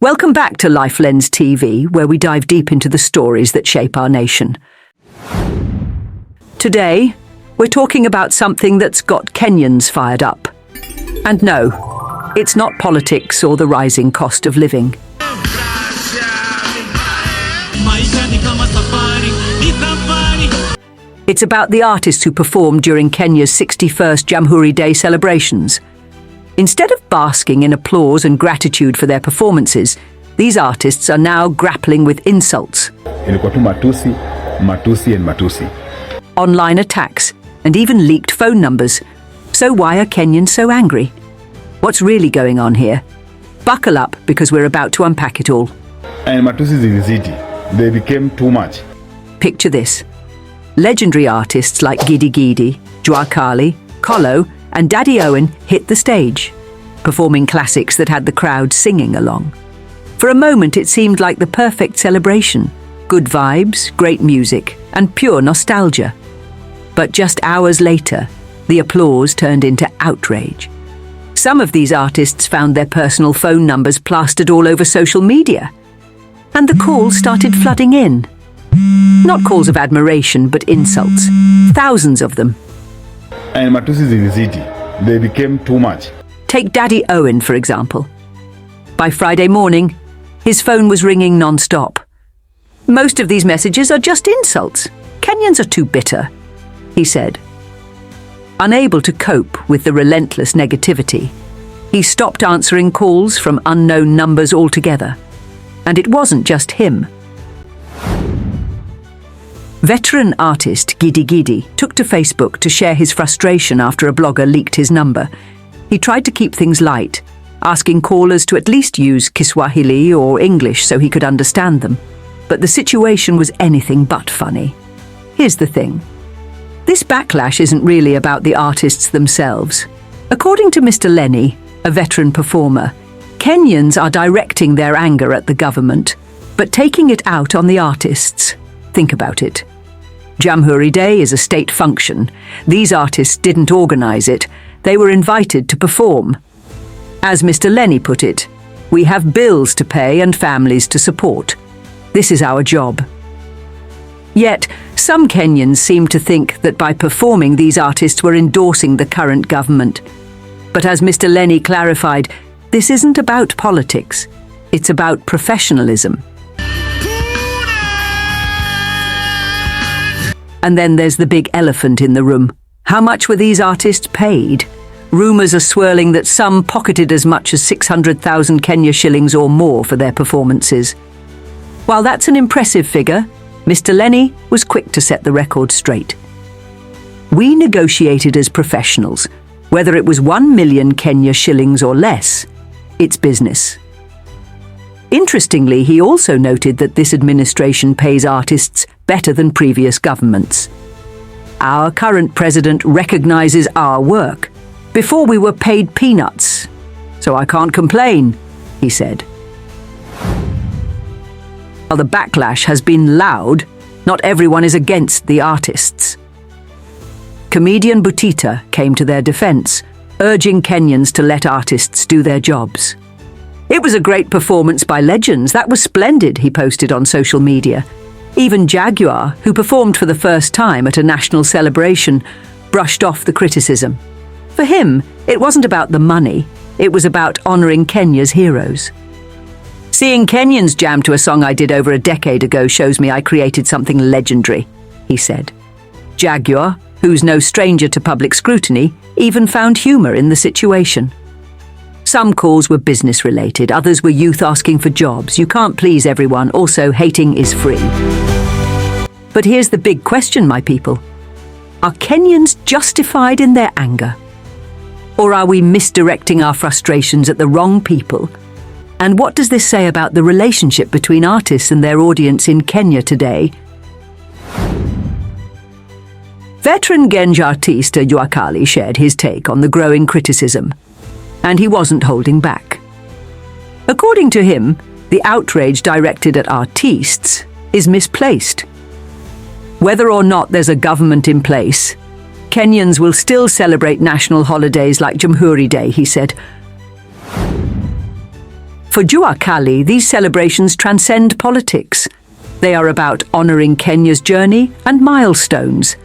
Welcome back to LifeLens TV, where we dive deep into the stories that shape our nation. Today, we're talking about something that's got Kenyans fired up. And no, it's not politics or the rising cost of living. It's about the artists who performed during Kenya's 61st Jamhuri Day celebrations. Instead of basking in applause and gratitude for their performances, these artists are now grappling with insults, online attacks, and even leaked phone numbers. So why are Kenyans so angry? What's really going on here? Buckle up, because we're about to unpack it all. And Matusi in the city, they became too much. Picture this. Legendary artists like Gidi Gidi, Jua Cali, and Daddy Owen hit the stage, performing classics that had the crowd singing along. For a moment it seemed like the perfect celebration. Good vibes, great music, and pure nostalgia. But just hours later, the applause turned into outrage. Some of these artists found their personal phone numbers plastered all over social media. And the calls started flooding in. Not calls of admiration, but insults. Thousands of them. And Matusi in the city, they became too much. Take Daddy Owen, for example. By Friday morning, his phone was ringing non-stop. Most of these messages are just insults. Kenyans are too bitter, he said. Unable to cope with the relentless negativity, he stopped answering calls from unknown numbers altogether. And it wasn't just him. Veteran artist Gidi Gidi took to Facebook to share his frustration after a blogger leaked his number. He tried to keep things light, asking callers to at least use Kiswahili or English so he could understand them. But the situation was anything but funny. Here's the thing. This backlash isn't really about the artists themselves. According to Mr. Lenny, a veteran performer, Kenyans are directing their anger at the government, but taking it out on the artists. Think about it. Jamhuri Day is a state function. These artists didn't organize it. They were invited to perform. As Mr. Lenny put it, we have bills to pay and families to support. This is our job. Yet, some Kenyans seem to think that by performing, these artists were endorsing the current government. But as Mr. Lenny clarified, this isn't about politics. It's about professionalism. And then there's the big elephant in the room. How much were these artists paid? Rumours are swirling that some pocketed as much as 600,000 Kenya shillings or more for their performances. While that's an impressive figure, Mr. Lenny was quick to set the record straight. We negotiated as professionals. Whether it was 1 million Kenya shillings or less, it's business. Interestingly, he also noted that this administration pays artists better than previous governments. Our current president recognizes our work. Before we were paid peanuts, so I can't complain, he said. While the backlash has been loud, not everyone is against the artists. Comedian Butita came to their defense, urging Kenyans to let artists do their jobs. It was a great performance by legends. That was splendid, he posted on social media. Even Jaguar, who performed for the first time at a national celebration, brushed off the criticism. For him, it wasn't about the money, it was about honouring Kenya's heroes. Seeing Kenyans jam to a song I did over a decade ago shows me I created something legendary, he said. Jaguar, who's no stranger to public scrutiny, even found humour in the situation. Some calls were business-related, others were youth asking for jobs. You can't please everyone, also hating is free. But here's the big question, my people. Are Kenyans justified in their anger? Or are we misdirecting our frustrations at the wrong people? And what does this say about the relationship between artists and their audience in Kenya today? Veteran Genja artist Jua Cali shared his take on the growing criticism. And he wasn't holding back. According to him, the outrage directed at artists is misplaced. Whether or not there's a government in place, Kenyans will still celebrate national holidays like Jamhuri Day, he said. For Jua Cali, these celebrations transcend politics. They are about honouring Kenya's journey and milestones.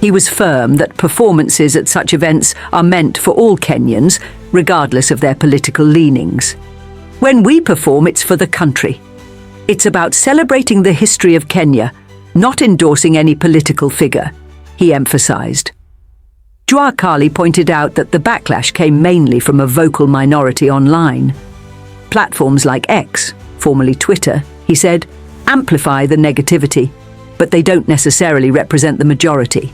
He was firm that performances at such events are meant for all Kenyans, regardless of their political leanings. When we perform, it's for the country. It's about celebrating the history of Kenya, not endorsing any political figure, he emphasised. Jua Cali pointed out that the backlash came mainly from a vocal minority online. Platforms like X, formerly Twitter, he said, amplify the negativity, but they don't necessarily represent the majority.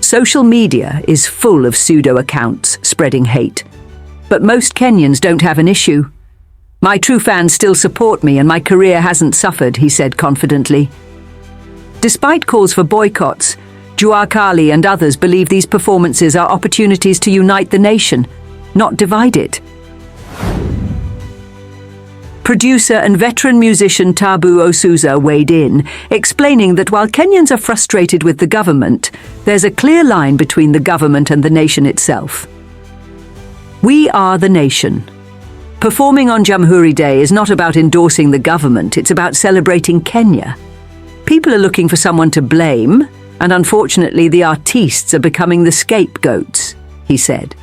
Social media is full of pseudo-accounts spreading hate, but most Kenyans don't have an issue. My true fans still support me and my career hasn't suffered, he said confidently. Despite calls for boycotts, Jua Cali and others believe these performances are opportunities to unite the nation, not divide it. Producer and veteran musician Tabu Osuza weighed in, explaining that while Kenyans are frustrated with the government, there's a clear line between the government and the nation itself. We are the nation. Performing on Jamhuri Day is not about endorsing the government, it's about celebrating Kenya. People are looking for someone to blame, and unfortunately the artistes are becoming the scapegoats, he said.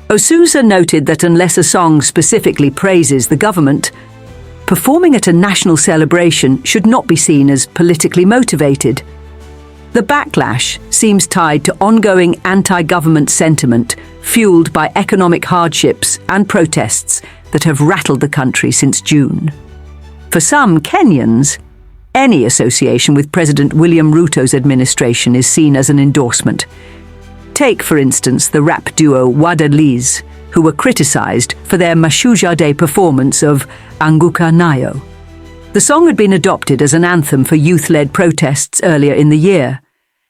Osuza noted that unless a song specifically praises the government, performing at a national celebration should not be seen as politically motivated. The backlash seems tied to ongoing anti-government sentiment fueled by economic hardships and protests that have rattled the country since June. For some Kenyans, any association with President William Ruto's administration is seen as an endorsement. Take, for instance, the rap duo Wadaliz, who were criticised for their Mashujaa Day performance of Anguka Nayo. The song had been adopted as an anthem for youth-led protests earlier in the year.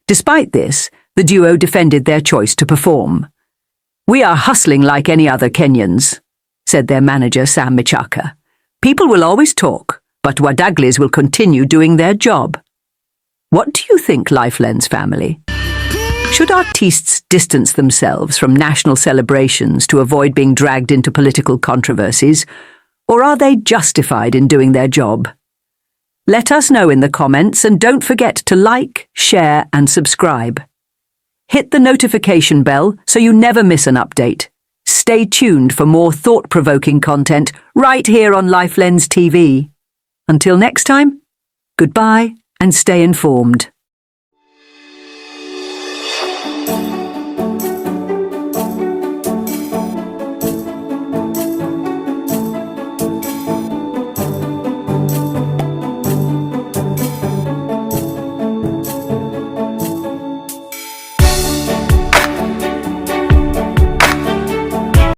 Despite this, the duo defended their choice to perform. "We are hustling like any other Kenyans," said their manager Sam Michaka. "People will always talk, but Wadaglis will continue doing their job." What do you think, LifeLens family? Should artistes distance themselves from national celebrations to avoid being dragged into political controversies, or are they justified in doing their job? Let us know in the comments, and don't forget to like, share and subscribe. Hit the notification bell so you never miss an update. Stay tuned for more thought-provoking content right here on LifeLens TV. Until next time, goodbye and stay informed.